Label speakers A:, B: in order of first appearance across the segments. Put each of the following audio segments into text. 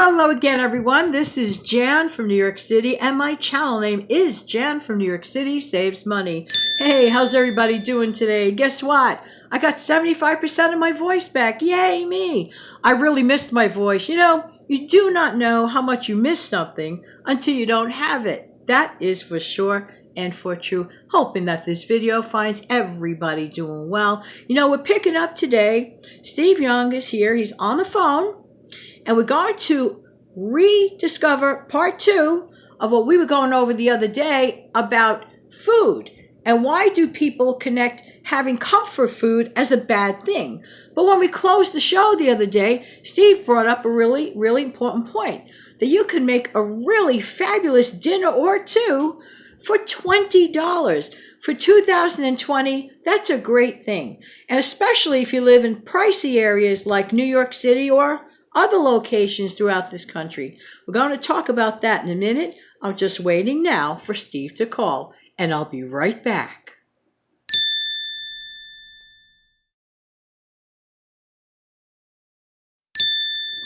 A: Hello again, everyone. This is Jan from New York City, and my channel name is Jan from New York City Saves Money. Hey, how's everybody doing today? Guess what? I got 75% of my voice back. Yay, me. I really missed my voice. You know, you do not know how much you miss something until you don't have it. That is for sure and for true. Hoping that this video finds everybody doing well. You know, we're picking up today. Steve Young is here. He's on the phone. And we're going to rediscover part 2 of what we were going over the other day about food. And why do people connect having comfort food as a bad thing? But when we closed the show the other day, Steve brought up a really, really important point. That you can make a really fabulous dinner or two for $20. For 2020, that's a great thing. And especially if you live in pricey areas like New York City or other locations throughout this country. We're going to talk about that in a minute. I'm just waiting now for Steve to call, and I'll be right back.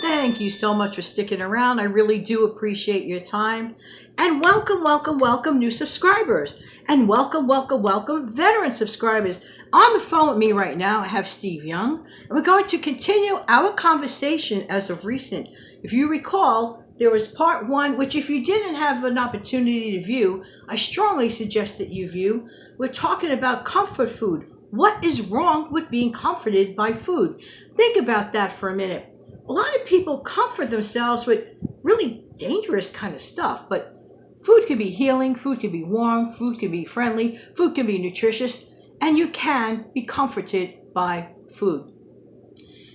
A: Thank you so much for sticking around. I really do appreciate your time. And welcome, welcome, welcome new subscribers. And welcome, welcome, welcome veteran subscribers. On the phone with me right now, I have Steve Young. And we're going to continue our conversation as of recent. If you recall, there was part 1, which if you didn't have an opportunity to view, I strongly suggest that you view. We're talking about comfort food. What is wrong with being comforted by food? Think about that for a minute. A lot of people comfort themselves with really dangerous kind of stuff, but food can be healing, food can be warm, food can be friendly, food can be nutritious, and you can be comforted by food.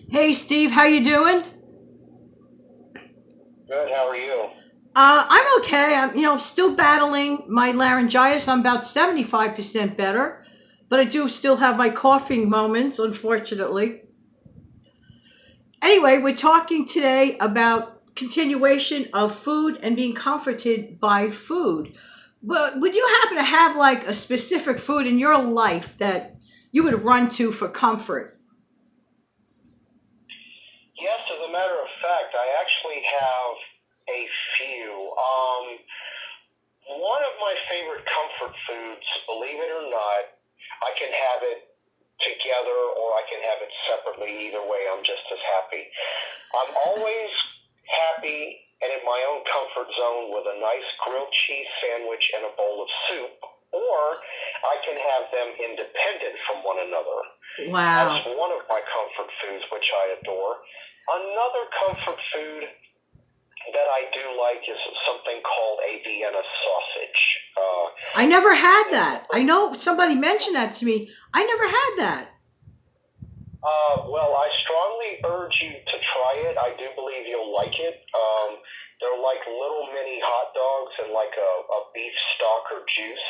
A: Hey Steve, how you doing?
B: Good, how are you?
A: I'm okay. I'm still battling my laryngitis. I'm about 75% better, but I do still have my coughing moments, unfortunately. Anyway, we're talking today about continuation of food and being comforted by food. But would you happen to have like a specific food in your life that you would run to for comfort?
B: Yes, as a matter of fact, I actually have a few. One of my favorite comfort foods, believe it or not, I can have it together or I can have it separately. Either way, I'm just as happy. I'm always happy and in my own comfort zone with a nice grilled cheese sandwich and a bowl of soup, or I can have them independent from one another.
A: Wow.
B: That's one of my comfort foods, which I adore. Another comfort food that I do like is something called a Vienna sausage.
A: I never had that. I know somebody mentioned that to me. I never had that.
B: Well, I strongly urge you to try it. I do believe you'll like it. They're like little mini hot dogs and like a beef stock or juice.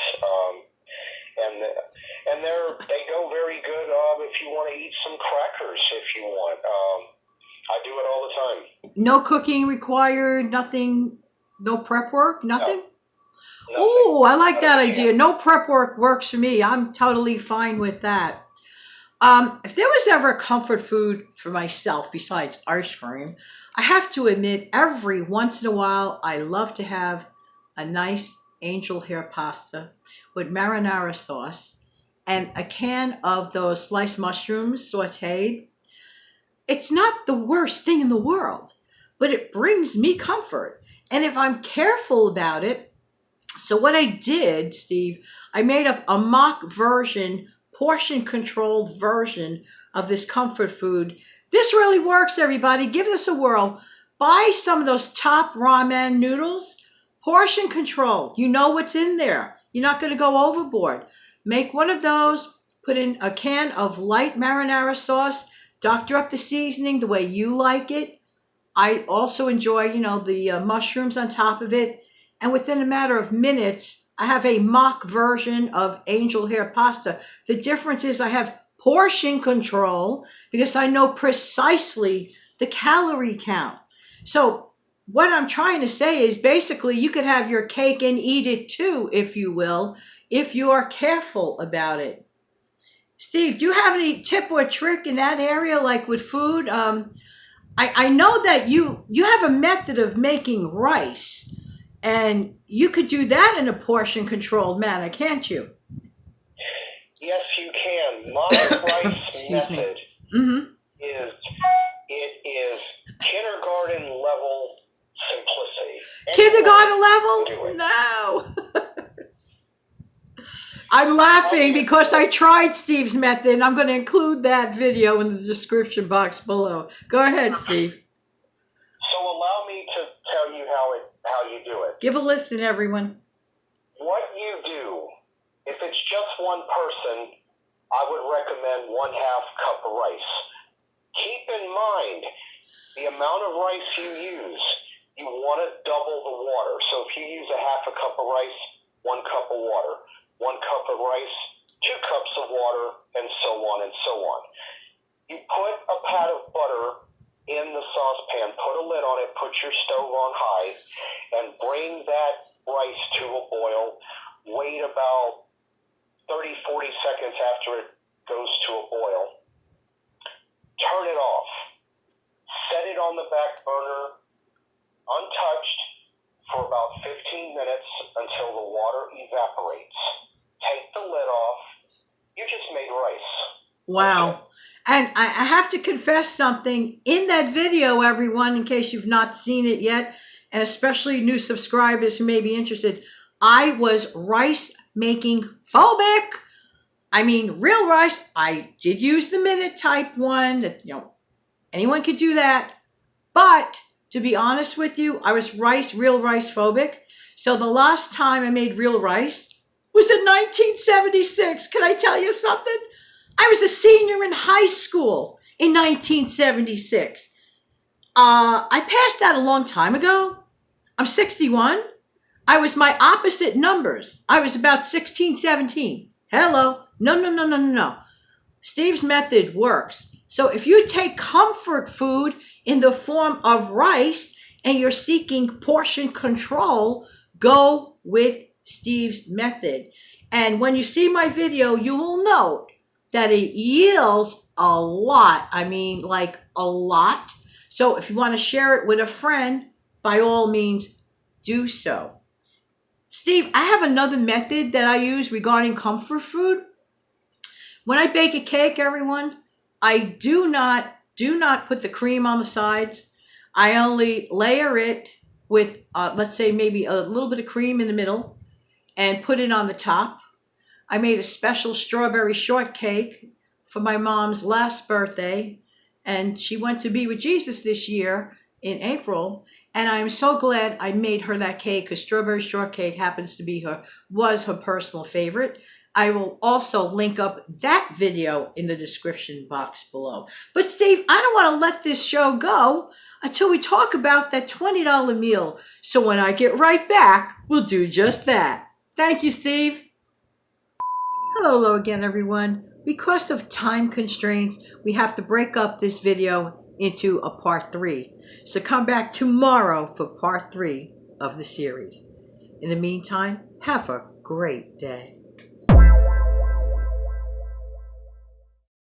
B: And they go very good if you want to eat some crackers if you want. I do it all the time.
A: No cooking required, nothing, no prep work, nothing?
B: No,
A: Oh, I like that idea. No prep work works for me. I'm totally fine with that. If there was ever a comfort food for myself besides ice cream, I have to admit every once in a while I love to have a nice angel hair pasta with marinara sauce and a can of those sliced mushrooms sauteed. It's not the worst thing in the world, but it brings me comfort. And if I'm careful about it, so what I did, Steve, I made up a mock version, portion-controlled version of this comfort food. This really works, everybody. Give this a whirl. Buy some of those top ramen noodles. Portion control. You know what's in there. You're not going to go overboard. Make one of those. Put in a can of light marinara sauce. Doctor up the seasoning the way you like it. I also enjoy, the mushrooms on top of it. And within a matter of minutes, I have a mock version of angel hair pasta. The difference is I have portion control because I know precisely the calorie count. So what I'm trying to say is basically you could have your cake and eat it too, if you will, if you are careful about it. Steve, do you have any tip or trick in that area, like with food? I know that you have a method of making rice, and you could do that in a portion controlled manner, can't you?
B: Yes, you can. My rice method is kindergarten level simplicity.
A: Kindergarten level? No. I'm laughing because I tried Steve's method, and I'm going to include that video in the description box below. Go ahead, Steve.
B: So allow me to tell you how you do it.
A: Give a listen, everyone.
B: What you do, if it's just one person, I would recommend 1/2 cup of rice. Keep in mind the amount of rice you use. You want to double the water. So if you use 1/2 cup of rice, 1 cup of water. 1 cup of rice, 2 cups of water, and so on and so on. You put a pat of butter in the saucepan, put a lid on it, put your stove on high, and bring that rice to a boil. Wait about 30, 40 seconds after it goes to a boil. Turn it off. Set it on the back burner, untouched, for about 15 minutes until the water evaporates. Take the lid off. You just made rice.
A: Wow. And I have to confess something. In that video, everyone, in case you've not seen it yet, and especially new subscribers who may be interested, I was rice making phobic. I mean, real rice. I did use the minute type one. That, anyone could do that. But to be honest with you, I was real rice phobic. So the last time I made real rice was in 1976. Can I tell you something? I was a senior in high school in 1976. I passed that a long time ago. I'm 61. I was my opposite numbers. I was about 16, 17. Hello. No. Steve's method works. So if you take comfort food in the form of rice and you're seeking portion control, go with Steve's method. And when you see my video, you will note that it yields a lot. I mean, like a lot. So if you want to share it with a friend, by all means, do so. Steve, I have another method that I use regarding comfort food. When I bake a cake, everyone, I do not put the cream on the sides. I only layer it with, let's say, maybe a little bit of cream in the middle and put it on the top. I made a special strawberry shortcake for my mom's last birthday, and she went to be with Jesus this year in April, and I'm so glad I made her that cake because strawberry shortcake happens to be was her personal favorite. I will also link up that video in the description box below. But Steve, I don't want to let this show go until we talk about that $20 meal. So when I get right back, we'll do just that. Thank you, Steve. Hello again, everyone. Because of time constraints, we have to break up this video into a part 3. So come back tomorrow for part 3 of the series. In the meantime, have a great day.